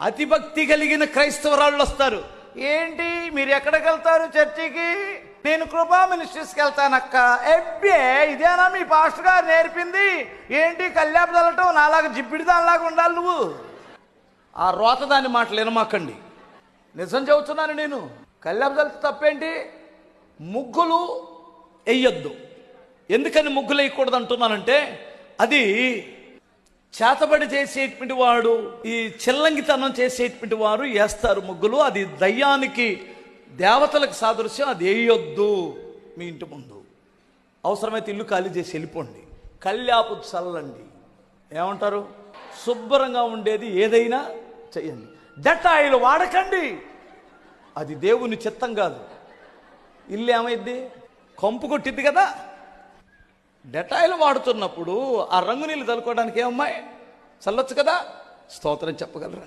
అతిభక్తి కలిగిన క్రైస్తవరాళ్ళు వస్తారు. ఏంటి మీరు ఎక్కడికి వెళ్తారు చర్చికి? నేను కృపా మినిస్ట్రీస్కి వెళ్తానక్క. ఎబ్బే ఇదేనా మీ పాస్టర్ గారు నేర్పింది? ఏంటి కల్యాపు చల్లటం? నాలాగా జిప్పిడి దానిలాగా ఉండాలి నువ్వు. ఆ రోతదాని మాటలు వినమాకండి. నిజం చెబుతున్నాను నేను. కల్యాపు చల్లితే తప్పేంటి? ముగ్గులు వేయొద్దు. ఎందుకని ముగ్గులు వేయకూడదు అంటున్నానంటే, అది చేతబడి చేసేటువంటి వాడు, ఈ చిల్లంగితనం చేసేటువంటి వారు వేస్తారు ముగ్గులు. అది దయ్యానికి దేవతలకు సాదృశ్యం. అది వేయొద్దు. మీ ఇంటి ముందు అవసరమైతే ఇల్లు ఖాళీ చేసి వెళ్ళిపోండి. కల్యాపు చల్లండి. ఏమంటారు? శుభ్రంగా ఉండేది ఏదైనా చెయ్యండి. డెటాయిల్ వాడకండి. అది దేవుని చిత్తం కాదు. ఇల్లు ఏమైద్ది? కంపు కొట్టిద్ది కదా. డెటాయిల్ వాడుతున్నప్పుడు ఆ రంగు నీళ్ళు చల్లుకోవడానికి ఏమమ్మాయి చల్లొచ్చు కదా. స్తోత్రం చెప్పగలరా?